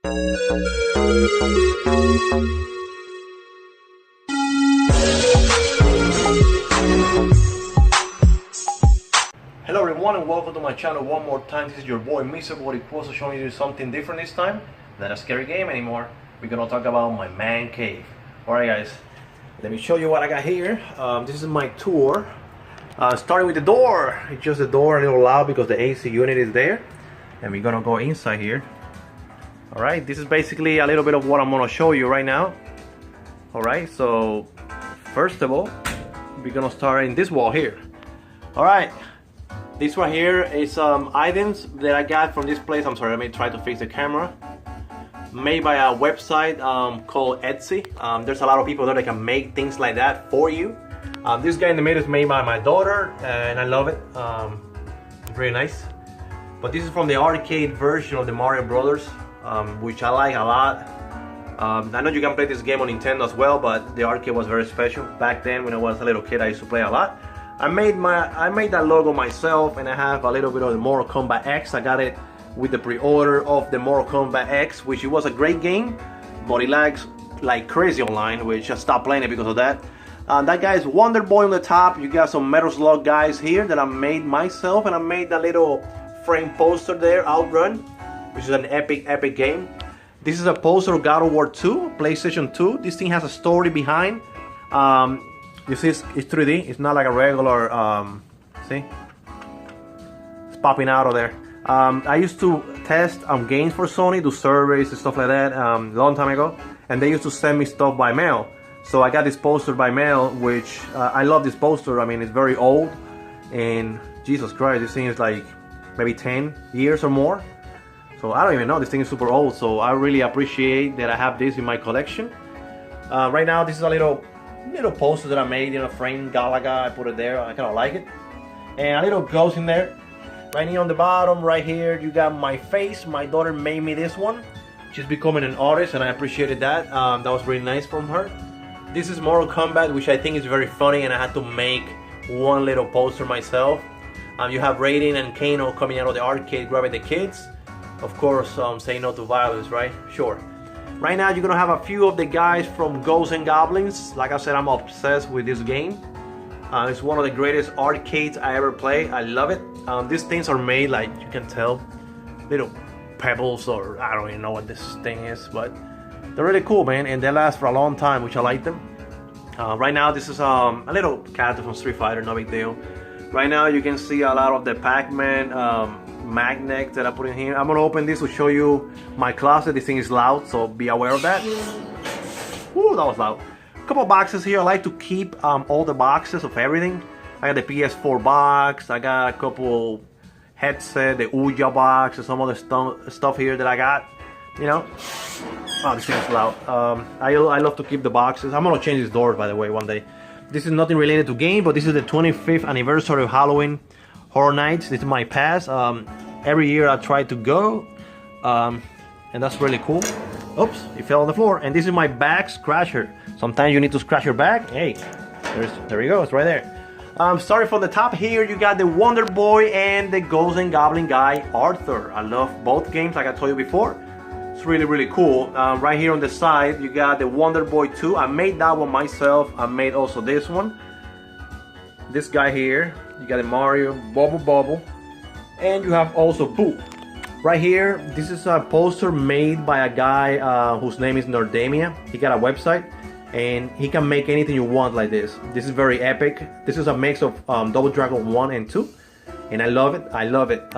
Hello everyone and welcome to my channel one more time. This is your boy Mr. Boricuoso showing you something different this time. Not a scary game anymore. We're gonna talk about my man cave. Alright guys, let me show you what I got here. This is my tour. Starting with the door. It's just the door a little loud because the AC unit is there. And we're gonna go inside here. Alright, this is basically a little bit of what I'm gonna show you right now. Alright, so first of all, we're gonna start in this wall here. Alright, this right here is items that I got from this place. I'm sorry, let me try to fix the camera. Made by a website called Etsy. There's a lot of people there that can make things like that for you. This guy in the middle is made by my daughter and I love it. Very nice. But this is from the arcade version of the Mario Brothers, which I like a lot. I know you can play this game on Nintendo as well, but the arcade was very special. Back then when I was a little kid I used to play a lot. I made that logo myself, and I have a little bit of the Mortal Kombat X. I got it with the pre-order of the Mortal Kombat X, which it was a great game, but it lags like crazy online, which I stopped playing it because of that. That guy's Wonder Boy on the top. You got some Metal Slug guys here that I made myself, and I made that little frame poster there, Outrun, which is an epic game. This is a poster of God of War 2, PlayStation 2. This thing has a story behind. You see, it's 3D. It's not like a regular. See, it's popping out of there. I used to test games for Sony, do surveys and stuff like that a long time ago, and they used to send me stuff by mail. So I got this poster by mail, which I love this poster. I mean, it's very old, and Jesus Christ, this thing is like maybe 10 years or more. So I don't even know. This thing is super old. So I really appreciate that I have this in my collection. Right now, this is a little poster that I made in a frame, Galaga. I put it there. I kind of like it, and a little ghost in there. Right here on the bottom, right here, you got my face. My daughter made me this one. She's becoming an artist, and I appreciated that. That was really nice from her. This is Mortal Kombat, which I think is very funny, and I had to make one little poster myself. You have Raiden and Kano coming out of the arcade, grabbing the kids. Of course, say no to violence, right? Sure. Right now, you're gonna have a few of the guys from Ghosts and Goblins. Like I said, I'm obsessed with this game. It's one of the greatest arcades I ever played. I love it. These things are made, like you can tell, little pebbles, or I don't even know what this thing is, but they're really cool, man, and they last for a long time, which I like them. Right now, this is a little character from Street Fighter, no big deal. Right now, you can see a lot of the Pac-Man magnets that I put in here. I'm gonna open this to show you my closet. This thing is loud, so be aware of that. Woo, that was loud. A couple boxes here. I like to keep all the boxes of everything. I got the PS4 box. I got a couple headset, the Ouija box, and some other stuff here that I got. You know. Oh, this thing is loud. I love to keep the boxes. I'm gonna change these doors, by the way, one day. This is nothing related to game, but this is the 25th anniversary of Halloween Horror Nights. This is my pass. Every year I try to go, and that's really cool. Oops, it fell on the floor. And this is my back scratcher. Sometimes you need to scratch your back. Hey, there you go, it's right there. Starting from the top here, you got the Wonder Boy and the Ghost and Goblin guy, Arthur. I love both games, like I told you before. It's really cool. Right here on the side, you got the Wonder Boy 2. I made that one myself. I made also this one. This guy here, you got a Mario, Bubble, and you have also Pooh. Right here, this is a poster made by a guy whose name is Nerdamia. He got a website, and he can make anything you want like this. This is very epic. This is a mix of Double Dragon 1 and 2, and I love it.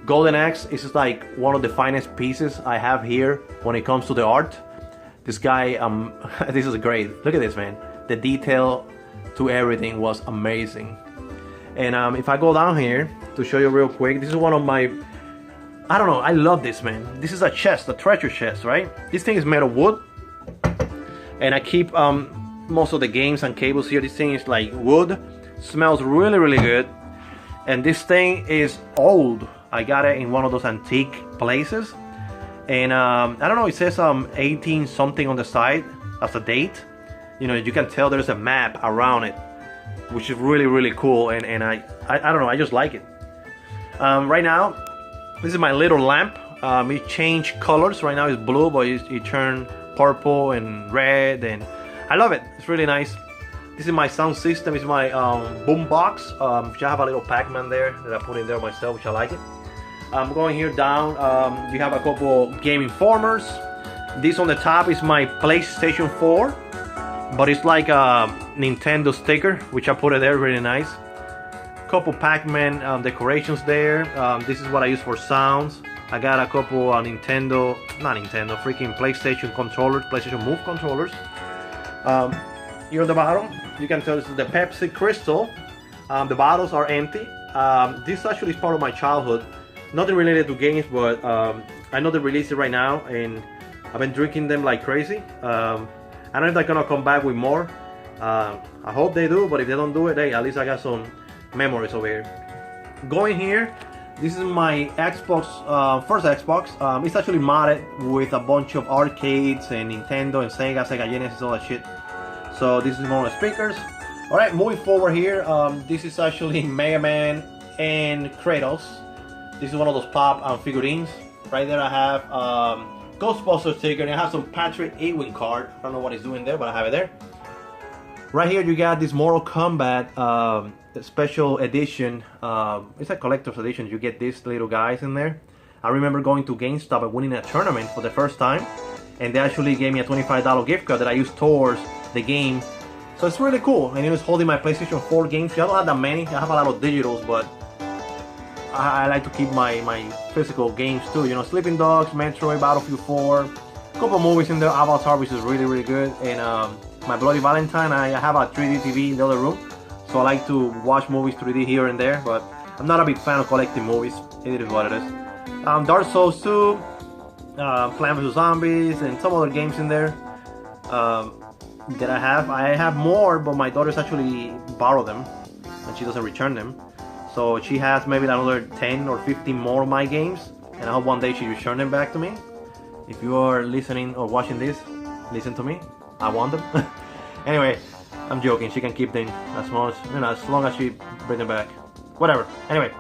Golden Axe is like one of the finest pieces I have here when it comes to the art. This guy, this is great. Look at this, man. The detail to everything was amazing. And if I go down here to show you real quick, this is one of my, I don't know, I love this, man. This is a chest, a treasure chest, right? This thing is made of wood, and I keep most of the games and cables here. This thing is like wood, smells really good, and this thing is old. I got it in one of those antique places, and I don't know, it says 18 something on the side as a date. You know, you can tell there's a map around it, which is really cool, and I don't know, I just like it. Right now, this is my little lamp. It changed colors. Right now it's blue, but it turned purple and red, and I love it. It's really nice. This is my sound system. It's my boom box. Which I have a little Pac-Man there that I put in there myself, which I like it. I'm going here down. You have a couple Game Informers. This on the top is my PlayStation 4, but it's like a Nintendo sticker, which I put it there, really nice. Couple Pac-Man decorations there. This is what I use for sounds. I got a couple freaking PlayStation controllers, PlayStation Move controllers. Here at the bottom, you can tell this is the Pepsi Crystal. The bottles are empty. This actually is part of my childhood. Nothing related to games, but I know they released it right now, and I've been drinking them like crazy. I don't know if they're gonna come back with more. I hope they do, but if they don't do it, hey, at least I got some memories over here. Going here, this is my Xbox, first Xbox. It's actually modded with a bunch of arcades and Nintendo and Sega Genesis, all that shit. So this is one of the speakers. Alright, moving forward here, this is actually Mega Man and Kratos. This is one of those pop figurines. Right there I have Ghostbusters sticker, and I have some Patrick Ewing card. I don't know what he's doing there, but I have it there. Right here you got this Mortal Kombat special edition. It's a collector's edition. You get these little guys in there. I remember going to GameStop and winning a tournament for the first time, and they actually gave me a $25 gift card that I used towards the game. So it's really cool. And it was holding my PlayStation 4 games. I don't have that many. I have a lot of digitals, but I like to keep my physical games too. You know, Sleeping Dogs, Metroid, Battlefield 4, a couple movies in there, Avatar, which is really, really good, and my Bloody Valentine. I have a 3D TV in the other room, so I like to watch movies 3D here and there, but I'm not a big fan of collecting movies. It is what it is. Dark Souls 2, Plants vs Zombies, and some other games in there that I have. I have more, but my daughters actually borrow them, and she doesn't return them. So she has maybe another 10 or 15 more of my games, and I hope one day she return them back to me. If you are listening or watching this, listen to me. I want them. Anyway, I'm joking. She can keep them as much, you know, as long as she bring them back. Whatever. Anyway,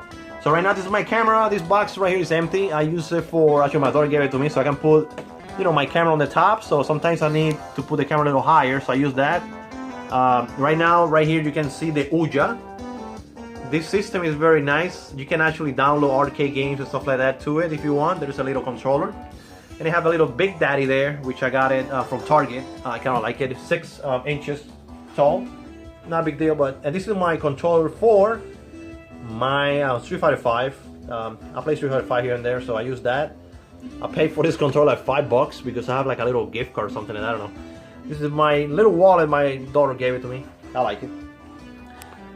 so right now this is my camera. This box right here is empty. I use it for, actually my daughter gave it to me, so I can put, you know, my camera on the top. So sometimes I need to put the camera a little higher, so I use that. Right now, right here, you can see the Ouija. This system is very nice. You can actually download arcade games and stuff like that to it if you want. There's a little controller. And they have a little Big Daddy there, which I got it from Target. I kind of like it. It's 6 inches tall. Not a big deal, but this is my controller for my Street Fighter 5. I play Street Fighter 5 here and there, so I use that. I paid for this controller like $5 because I have like a little gift card or something, and I don't know. This is my little wallet. My daughter gave it to me. I like it.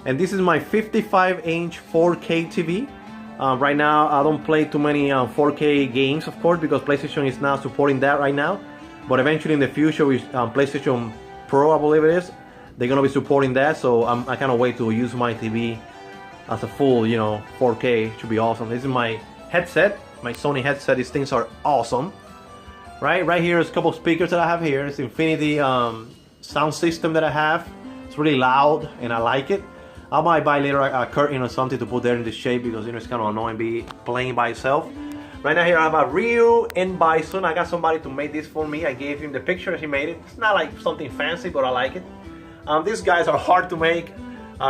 And this is my 55-inch 4K TV. Right now, I don't play too many 4K games, of course, because PlayStation is not supporting that right now. But eventually in the future, with PlayStation Pro, I believe it is, they're gonna be supporting that. So I cannot wait to use my TV as a full, you know, 4K. It should be awesome. This is my headset, my Sony headset. These things are awesome. Right here is a couple of speakers that I have here. It's Infinity sound system that I have. It's really loud, and I like it. I might buy later a curtain or something to put there in the shade because, you know, it's kind of annoying be playing by itself. Right now here I have a Ryu and Bison. I got somebody to make this for me. I gave him the picture, he made it. It's not like something fancy, but I like it. These guys are hard to make.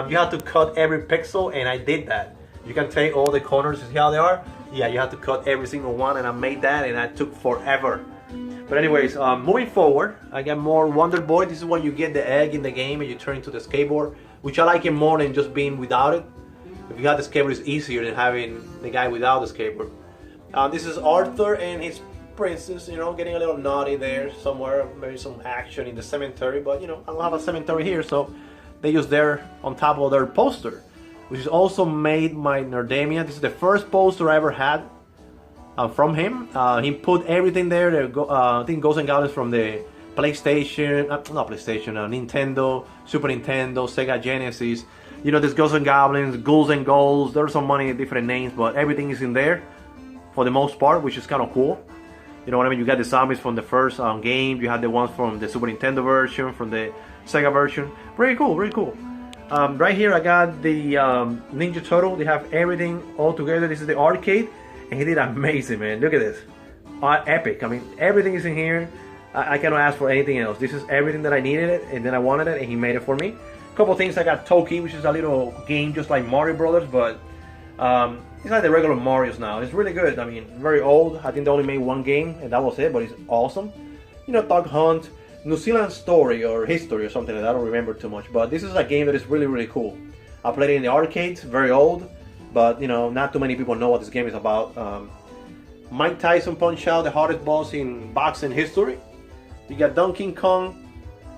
You have to cut every pixel, and I did that. You can take all the corners, see how they are? Yeah, you have to cut every single one, and I made that, and that took forever. But anyways, moving forward, I got more Wonder Boy. This is when you get the egg in the game and you turn into the skateboard, which I like it more than just being without it. If you have the skateboard, it's easier than having the guy without the skateboard. This is Arthur and his princess, you know, getting a little naughty there somewhere. Maybe some action in the cemetery, but, you know, I don't have a cemetery here, so they use there on top of their poster, which is also made by Nerdemia. This is the first poster I ever had from him. He put everything there. I think Ghosts and Goblins from the PlayStation, not PlayStation, Nintendo, Super Nintendo, Sega Genesis. You know, there's Ghosts and Goblins, Ghouls and Ghouls. There's so many different names, but everything is in there for the most part, which is kind of cool. You know what I mean? You got the zombies from the first game. You had the ones from the Super Nintendo version, from the Sega version. Very cool, very cool. Right here I got the Ninja Turtle. They have everything all together. This is the arcade. and he did amazing, man. Look at this, epic. I mean, everything is in here. I cannot ask for anything else. This is everything that I needed it, and then I wanted it, and he made it for me. A couple things. I got Toki, which is a little game just like Mario Brothers, but it's like the regular Mario's now. It's really good. I mean, very old. I think they only made one game, and that was it, but it's awesome. You know, Dog Hunt, New Zealand Story or History or something like that. I don't remember too much, but this is a game that is really, really cool. I played it in the arcades, very old, but you know, not too many people know what this game is about. Mike Tyson Punch Out, the hardest boss in boxing history. You got Donkey Kong.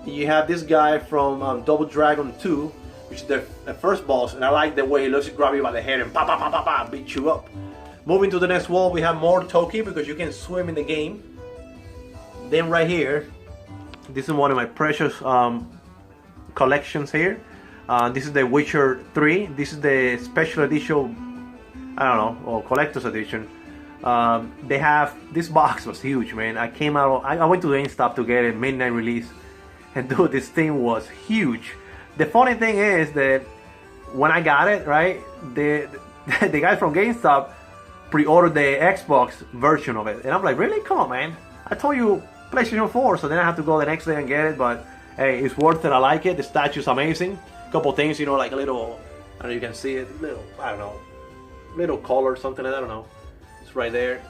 You have this guy from Double Dragon 2, which is the first boss, and I like the way he looks. Grab you by the head and pa pa pa pa pa beat you up. Moving to the next wall, we have more Toki because you can swim in the game. Then right here, this is one of my precious collections here. This is the Witcher 3. This is the special edition, I don't know, or collector's edition. They have, this box was huge, man. I went to GameStop to get a midnight release, and dude, this thing was huge. The funny thing is that when I got it, right, the guys from GameStop pre-ordered the Xbox version of it, and I'm like, really? Come on, man. I told you PlayStation 4, so then I have to go the next day and get it, but hey, it's worth it. I like it. The statue's amazing. Couple things, you know, like a little, I don't know, you can see it, little, I don't know, little color, something like that, I don't know. It's right there.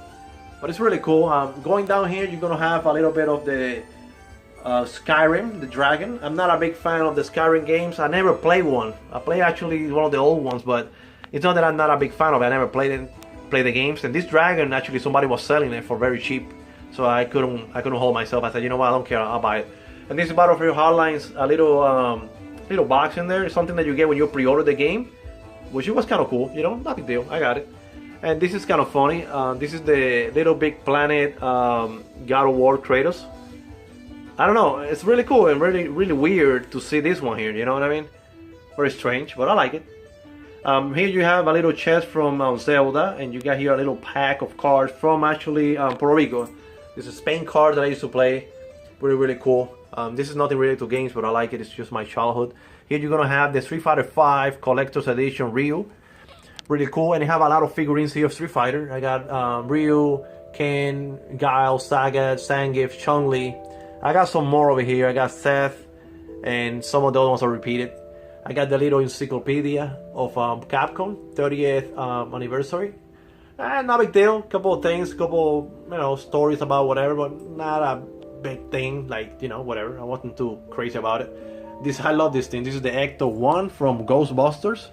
But it's really cool. Going down here, you're gonna have a little bit of the Skyrim, the dragon. I'm not a big fan of the Skyrim games. I never played one. I play actually one of the old ones, but it's not that I'm not a big fan of it. I never played the games. And this dragon, actually, somebody was selling it for very cheap, so I couldn't hold myself. I said, you know what, I don't care, I'll buy it. And this is Battlefield Hardline's a little box in there. It's something that you get when you pre-order the game, which was kind of cool. You know, not a big deal. I got it. And this is kind of funny. This is the Little Big Planet God of War Kratos. I don't know, it's really cool and really, really weird to see this one here, you know what I mean? Very strange, but I like it. Here you have a little chest from Zelda, and you got here a little pack of cards from actually Puerto Rico. This is Spain card that I used to play. Really, really cool. This is nothing related to games, but I like it. It's just my childhood. Here you're gonna have the Street Fighter V Collector's Edition Ryu. Really cool, and you have a lot of figurines here of Street Fighter. I got Ryu, Ken, Guile, Sagat, Zangief, Chun-Li. I got some more over here. I got Seth, and some of those ones are repeated. I got the little encyclopedia of Capcom 30th anniversary. Not a big deal. Couple of things, couple stories about whatever, but not a big thing. Like whatever. I wasn't too crazy about it. I love this thing. This is the Ecto 1 from Ghostbusters.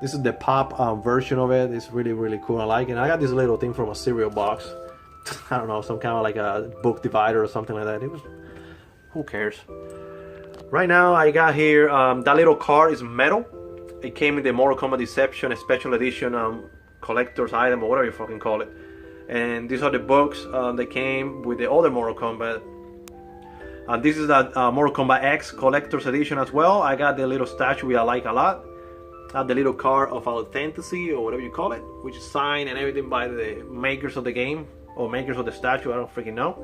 This is the pop version of it. It's really, really cool. I like it. And I got this little thing from a cereal box. I don't know, some kind of like a book divider or something like that. It was, who cares? Right now I got here, that little card is metal. It came in the Mortal Kombat Deception Special Edition collector's item, or whatever you fucking call it. And these are the books that came with the other Mortal Kombat. This is that Mortal Kombat X collector's edition as well. I got the little statue which I like a lot. The little card of authenticity, or whatever you call it, which is signed and everything by the makers of the game, or makers of the statue, I don't freaking know.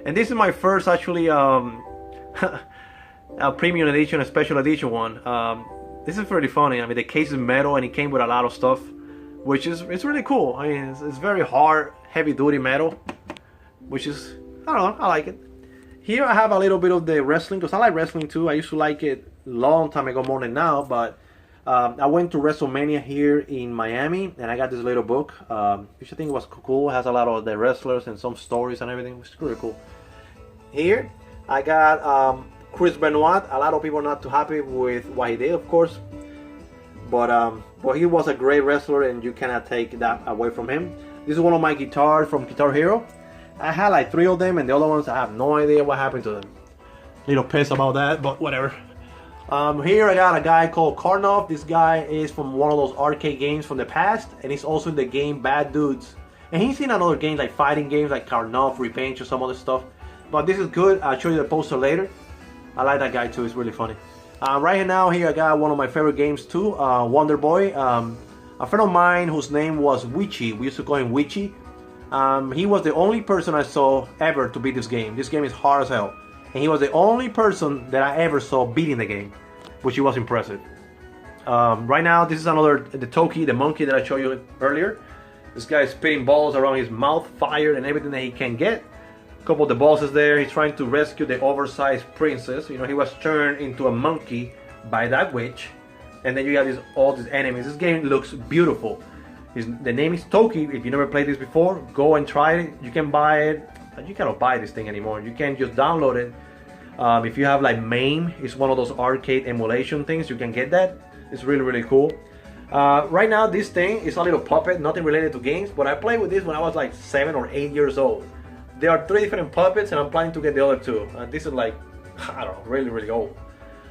And this is my first actually premium edition, a special edition one. This is pretty funny. I mean, the case is metal and it came with a lot of stuff, which is, it's really cool. I mean, it's very hard, heavy duty metal, which is, I don't know, I like it. Here I have a little bit of the wrestling, because I like wrestling too. I used to like it long time ago, more than now, but I went to WrestleMania here in Miami, and I got this little book, which I think was cool. It has a lot of the wrestlers and some stories and everything. It's really cool. Here, I got Chris Benoit. A lot of people are not too happy with what he did, of course. But he was a great wrestler, and you cannot take that away from him. This is one of my guitars from Guitar Hero. I had like 3 of them, and the other ones, I have no idea what happened to them. Little pissed about that, but whatever. Here I got a guy called Karnov. This guy is from one of those arcade games from the past, and he's also in the game Bad Dudes. And he's in another game like fighting games like Karnov, Revenge, or some other stuff. But this is good. I'll show you the poster later. I like that guy too. It's really funny. Right now here I got one of my favorite games too, Wonder Boy. A friend of mine whose name was Witchy. We used to call him Witchy. He was the only person I saw ever to beat this game. This game is hard as hell. And he was the only person that I ever saw beating the game, which was impressive. Right now, this is the Toki, the monkey that I showed you earlier. This guy is spitting balls around his mouth, fire and everything that he can get. A couple of the bosses there, he's trying to rescue the oversized princess. You know, he was turned into a monkey by that witch. And then you got all these enemies. This game looks beautiful. The name is Toki. If you never played this before, go and try it. You can buy it. You cannot buy this thing anymore. You can just download it. If you have like MAME, it's one of those arcade emulation things. You can get that. It's really, really cool. Right now, this thing is a little puppet, nothing related to games. But I played with this when I was like 7 or 8 years old. There are 3 different puppets, and I'm planning to get the other 2. This is like, I don't know, really, really old.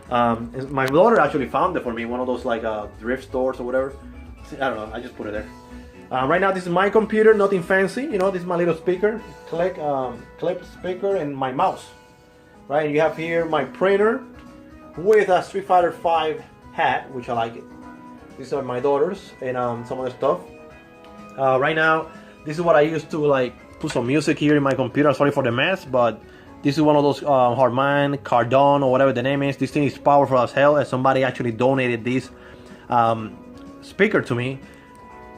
My daughter actually found it for me, one of those like thrift stores or whatever. I don't know, I just put it there. Right now, this is my computer, nothing fancy. You know, this is my little speaker, clip speaker, and my mouse. Right, and you have here my printer with a Street Fighter V hat, which I like it. These are my daughters and some other stuff. Right now, this is what I used to like put some music here in my computer. Sorry for the mess, but this is one of those Harman Kardon or whatever the name is. This thing is powerful as hell, and somebody actually donated this speaker to me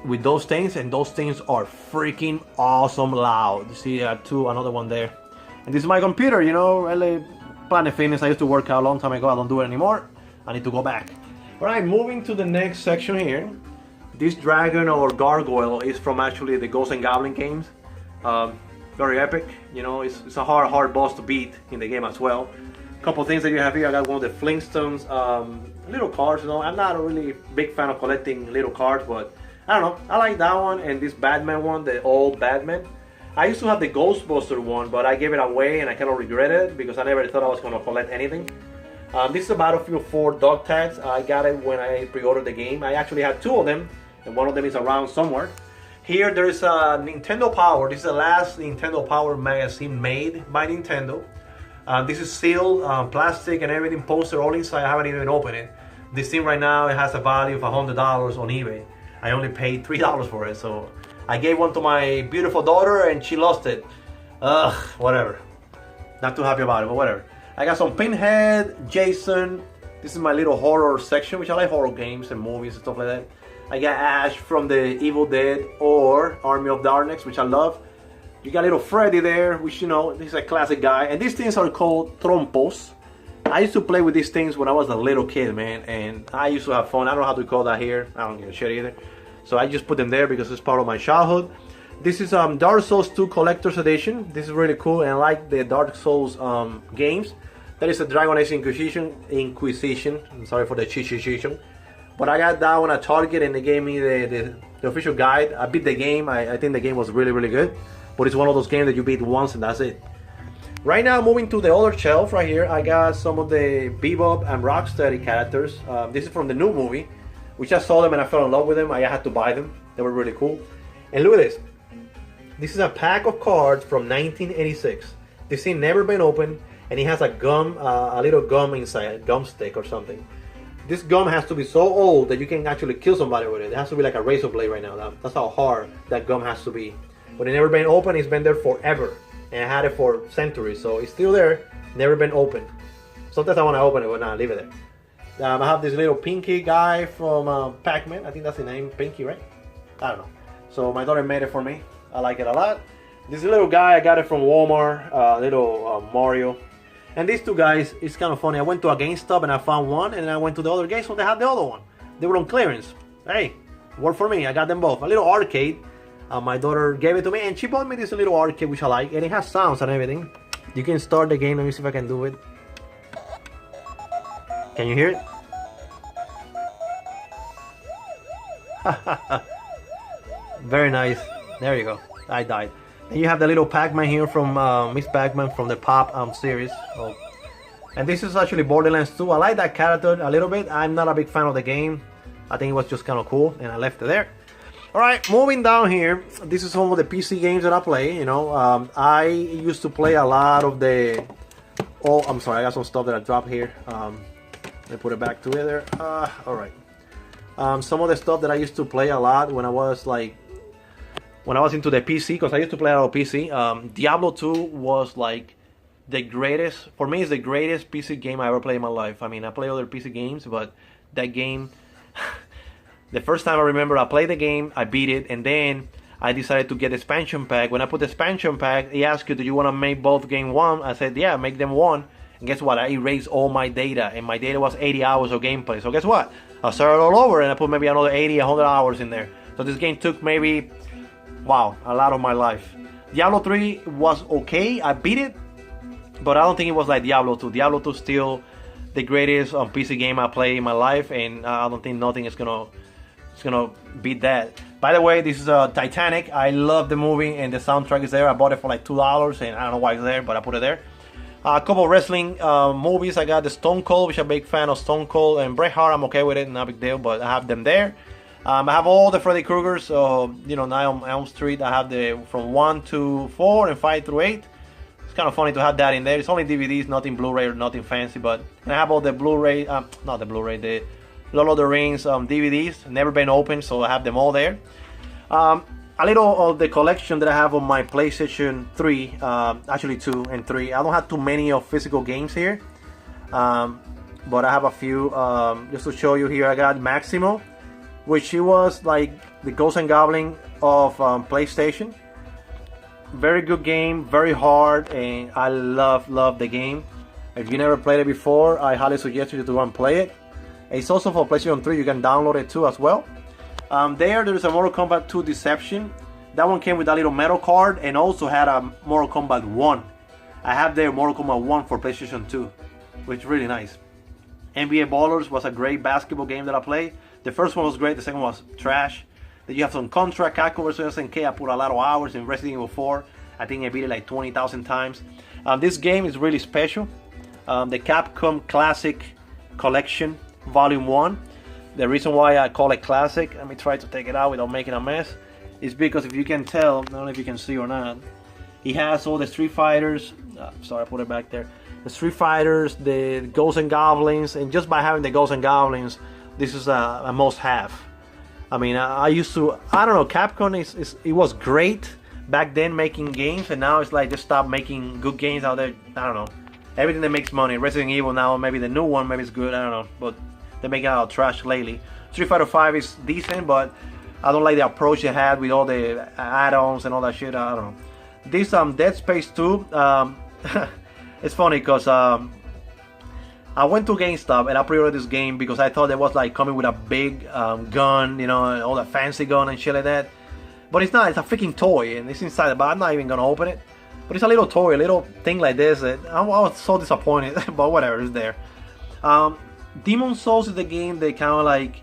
with those things, and those things are freaking awesome loud. You see, I have another one there. And this is my computer, you know, LA Planet Fitness. I used to work out a long time ago. I don't do it anymore. I need to go back. All right, moving to the next section here. This dragon or gargoyle is from actually the Ghosts and Goblin games. Very epic. You know, it's a hard boss to beat in the game as well. A couple things that you have here. I got one of the Flintstones little cards. You know, I'm not a really big fan of collecting little cards, but I don't know. I like that one and this Batman one, the old Batman. I used to have the Ghostbuster one, but I gave it away and I kind of regret it because I never thought I was going to collect anything. This is a Battlefield 4 dog tags. I got it when I pre-ordered the game. I actually had 2 of them, and one of them is around somewhere. Here there is a Nintendo Power. This is the last Nintendo Power magazine made by Nintendo. This is sealed, plastic and everything, poster all inside. I haven't even opened it. This thing right now, it has a value of $100 on eBay. I only paid $3 for it, so I gave one to my beautiful daughter and she lost it. Ugh, whatever. Not too happy about it, but whatever. I got some Pinhead, Jason. This is my little horror section, which I like horror games and movies and stuff like that. I got Ash from the Evil Dead or Army of Darkness, which I love. You got little Freddy there, which, you know, this is a classic guy. And these things are called trompos. I used to play with these things when I was a little kid, man. And I used to have fun. I don't know how to call that here. I don't give a shit either. So I just put them there because it's part of my childhood. This is Dark Souls 2 Collector's Edition. This is really cool, and I like the Dark Souls games. That is a Dragon Age Inquisition. I'm sorry for the chichichichon. But I got that one at Target and they gave me the official guide. I beat the game. I think the game was really, really good. But it's one of those games that you beat once and that's it. Right now, moving to the other shelf right here, I got some of the Bebop and Rocksteady characters. This is from the new movie, which I saw them and I fell in love with them. I had to buy them. They were really cool. And look at this. This is a pack of cards from 1986. This thing never been opened, and it has a gum, a little gum inside, a gum stick or something. This gum has to be so old that you can actually kill somebody with it. It has to be like a razor blade right now. That's how hard that gum has to be. But it never been opened. It's been there forever, and I had it for centuries, so it's still there. Never been opened. Sometimes I want to open it, but nah, leave it there. I have this little Pinky guy from Pac-Man. I think that's the name, Pinky, right? I don't know. So my daughter made it for me. I like it a lot. This little guy, I got it from Walmart, little Mario. And these two guys, it's kind of funny. I went to a GameStop and I found one, and then I went to the other GameStop, they had the other one. They were on clearance. Hey, worked for me. I got them both. A little arcade. My daughter gave it to me, and she bought me this little arcade, which I like. And it has sounds and everything. You can start the game. Let me see if I can do it. Can you hear it? Very nice. There you go. I died. And you have the little Pac-Man here from Miss Pac-Man from the Pop series. Oh. And this is actually Borderlands 2. I like that character a little bit. I'm not a big fan of the game. I think it was just kind of cool, and I left it there. Alright, moving down here. This is some of the PC games that I play. You know, I used to play a lot of the... Oh, I'm sorry. I got some stuff that I dropped here. Let me put it back together. Alright. Some of the stuff that I used to play a lot when I was like... When I was into the PC, because I used to play a lot of PC, Diablo 2 was like the greatest, for me it's the greatest PC game I ever played in my life. I mean, I play other PC games, but that game, the first time I remember I played the game, I beat it, and then I decided to get the expansion pack. When I put the expansion pack, he asked you, do you want to make both game one? I said, yeah, make them one. And guess what? I erased all my data, and my data was 80 hours of gameplay. So guess what? I started all over, and I put maybe another 80, 100 hours in there. So this game took maybe, wow, a lot of my life. Diablo 3 was okay. I beat it, but I don't think it was like Diablo 2. Diablo 2 still the greatest PC game I play in my life, and I don't think nothing is gonna beat that. By the way, this is Titanic. I love the movie, and the soundtrack is there. I bought it for like $2, and I don't know why it's there, but I put it there. A couple of wrestling movies. I got the Stone Cold, which I'm a big fan of Stone Cold, and Bret Hart. I'm okay with it, not a big deal, but I have them there. I have all the Freddy Kruegers, so Night on Elm Street. I have the from 1 to 4 and 5 through 8. It's kind of funny to have that in there. It's only DVDs, nothing Blu-ray or nothing fancy, but I have all the Blu-ray, not the Blu-ray, the Lord of the Rings DVDs, never been opened, so I have them all there. A little of the collection that I have on my PlayStation 3, actually 2 and 3. I don't have too many of physical games here, but I have a few. Just to show you here, I got Maximo, which he was like the Ghost and Goblin of PlayStation. Very good game, very hard, and I love the game. If you never played it before, I highly suggest you to go and play it. It's also for PlayStation 3. You can download it too as well. There's a Mortal Kombat 2 Deception. That one came with a little metal card and also had a Mortal Kombat 1. I have there Mortal Kombat 1 for PlayStation 2, which is really nice. NBA Ballers was a great basketball game that I played. The first one was great, the second one was trash. Then you have some Contra, Capcom vs. SNK. I put a lot of hours in Resident Evil 4. I think I beat it like 20,000 times. This game is really special. The Capcom Classic Collection Volume 1. The reason why I call it classic, let me try to take it out without making a mess, is because if you can tell, I don't know if you can see or not, he has all the Street Fighters, sorry I put it back there, the Street Fighters, the Ghosts and Goblins, and just by having the Ghosts and Goblins, this is a must-have. I mean, I don't know, Capcom it was great back then making games, and now it's like just stop making good games out there. I don't know, everything that makes money. Resident Evil now, maybe the new one, maybe it's good, I don't know, but they make out trash lately. Street Fighter 5 is decent, but I don't like the approach they had with all the add-ons and all that shit. I don't know. This Dead Space 2, it's funny because I went to GameStop and I pre-ordered this game because I thought it was like coming with a big gun, all that fancy gun and shit like that. But it's not. It's a freaking toy and it's inside. But I'm not even gonna open it. But it's a little toy, a little thing like this. I was so disappointed, but whatever, it's there. Demon Souls is the game that kind of like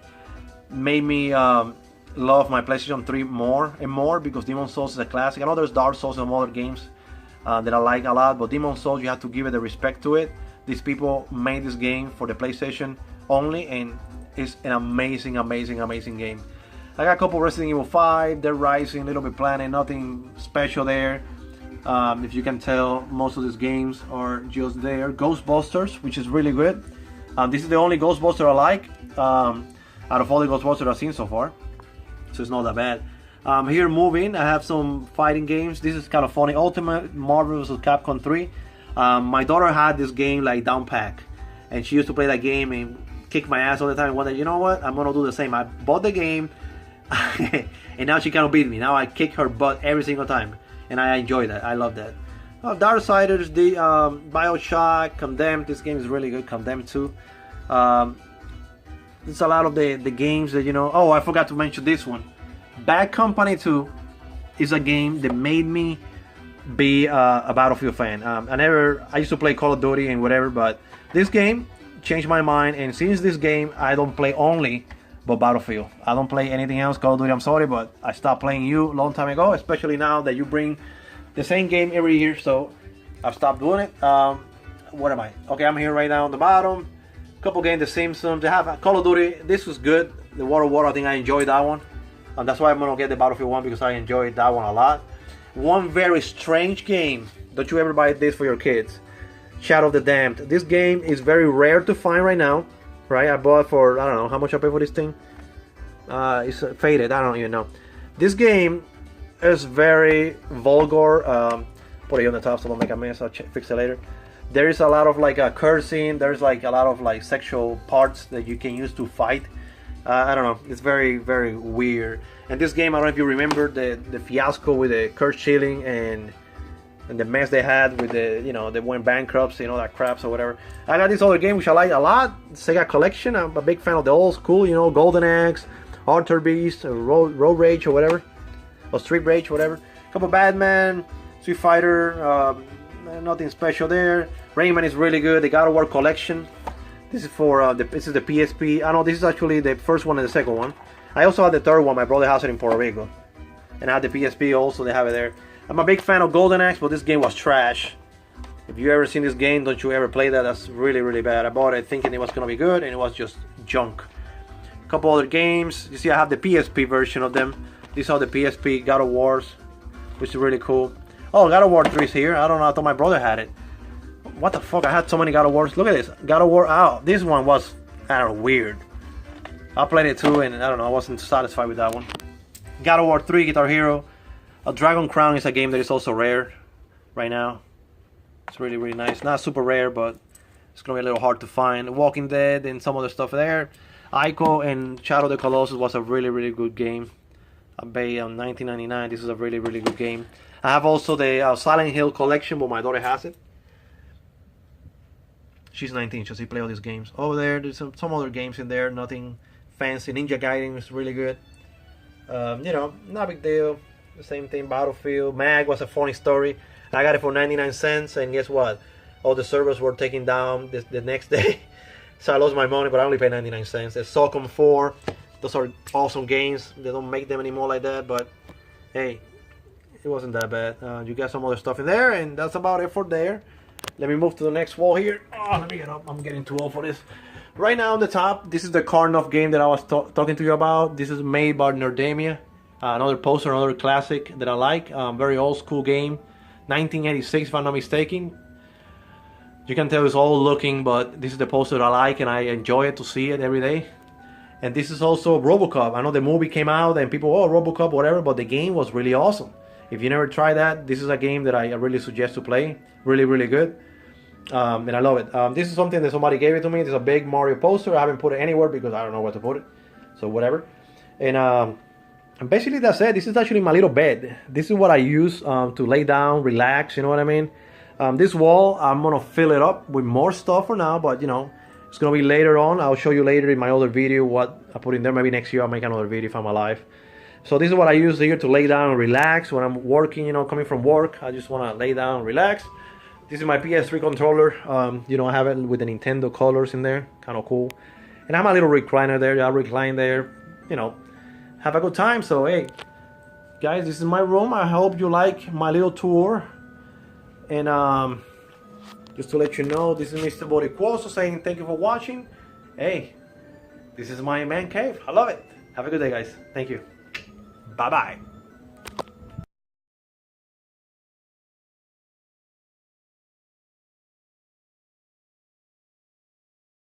made me love my PlayStation 3 more and more, because Demon Souls is a classic. I know there's Dark Souls and other games that I like a lot, but Demon Souls, you have to give it the respect to it. These people made this game for the PlayStation only, and it's an amazing game. I got a couple Resident Evil 5, Dead Rising, Little Big Planet, nothing special there. If you can tell, most of these games are just there. Ghostbusters, which is really good. This is the only Ghostbuster I like out of all the Ghostbusters I've seen so far, so it's not that bad. Here moving, I have some fighting games. This is kind of funny. Ultimate Marvel vs. Capcom 3. My daughter had this game like down pack, and she used to play that game and kick my ass all the time. One day, you know what? I'm gonna do the same. I bought the game, and now she cannot beat me. Now I kick her butt every single time, and I enjoy that. I love that. Darksiders, the Bioshock, Condemned. This game is really good. Condemned 2. It's a lot of the games that Oh, I forgot to mention this one. Bad Company 2 is a game that made me be a Battlefield fan. I used to play Call of Duty and whatever, but this game changed my mind, and since this game I don't play only but Battlefield. I don't play anything else. Call of Duty, I'm sorry, but I stopped playing you a long time ago, especially now that you bring the same game every year, so I've stopped doing it. What am I? Okay, I'm here right now on the bottom. Couple games, The Simpsons. They have Call of Duty. This was good. The World War, I think I enjoyed that one. And that's why I'm gonna get the Battlefield 1, because I enjoyed that one a lot. One very strange game. Don't you ever buy this for your kids? Shadow of the Damned. This game is very rare to find right now. Right? I bought it for, I don't know how much I paid for this thing. It's faded. I don't even know. This game is very vulgar. Put it on the top so I don't make a mess. I'll fix it later. There is a lot of like cursing. There's like a lot of like sexual parts that you can use to fight. I don't know. It's very, very weird. And this game, I don't know if you remember the fiasco with the Kurt Schilling and the mess they had with the, you know, they went bankrupt, you know, that craps or whatever. I got this other game which I like a lot, Sega Collection. I'm a big fan of the old school, you know, Golden Axe, Alter Beast, Road Rage or whatever, or Street Rage, whatever. A couple Batman, Street Fighter, nothing special there. Rayman is really good. The God of War Collection. This is for this is the PSP. I know this is actually the first one and the second one. I also have the third one. My brother has it in Puerto Rico, and I have the PSP also. They have it there. I'm a big fan of Golden Axe, but this game was trash. If you ever seen this game, don't you ever play that? That's really, really bad. I bought it thinking it was gonna be good, and it was just junk. A couple other games. You see, I have the PSP version of them. These are the PSP God of Wars, which is really cool. Oh, God of War 3 is here. I don't know. I thought my brother had it. What the fuck? I had so many God of Wars. Look at this. God of War. Oh, this one was, I don't know, weird. I played it too, and I don't know. I wasn't satisfied with that one. God of War 3, Guitar Hero. A Dragon Crown is a game that is also rare right now. It's really, really nice. Not super rare, but it's gonna be a little hard to find. Walking Dead and some other stuff there. Ico and Shadow of the Colossus was a really, really good game. I paid on $19.99. This is a really, really good game. I have also the Silent Hill collection, but my daughter has it. She's 19, so she plays all these games. Over there's some other games in there, nothing fancy. Ninja Gaiden is really good. You know, not a big deal. The same thing, Battlefield. Mag was a funny story. I got it for 99 cents, and guess what? All the servers were taken down the next day. So I lost my money, but I only paid 99 cents. There's Socom 4. Those are awesome games. They don't make them anymore like that, but hey, it wasn't that bad. You got some other stuff in there, and that's about it for there. Let me move to the next wall here. Oh, let me get up. I'm getting too old for this. Right now on the top, this is the Karnoff game that I was talking to you about. This is made by Nerdemia. Another poster, another classic that I like. Very old school game. 1986 if I'm not mistaken. You can tell it's old looking, but this is the poster that I like and I enjoy it to see it every day. And this is also RoboCop. I know the movie came out and people, oh, RoboCop, whatever, but the game was really awesome. If you never tried that, this is a game that I really suggest to play. Really, really good. And I love it. This is something that somebody gave it to me. This is a big Mario poster. I haven't put it anywhere because I don't know where to put it. So whatever. And basically that's it. This is actually my little bed. This is what I use to lay down, relax, you know what I mean? This wall, I'm gonna fill it up with more stuff for now, but you know, it's gonna be later on. I'll show you later in my other video what I put in there. Maybe next year I'll make another video if I'm alive. So this is what I use here to lay down and relax when I'm working, you know, coming from work. I just wanna lay down and relax. This is my PS3 controller. You know, I have it with the Nintendo colors in there, kind of cool. And I have my little recliner there. I recline there, you know, have a good time. So hey, guys, this is my room. I hope you like my little tour. And just to let you know, this is Mr. Boricuoso saying thank you for watching. Hey, this is my man cave. I love it. Have a good day, guys. Thank you. Bye-bye.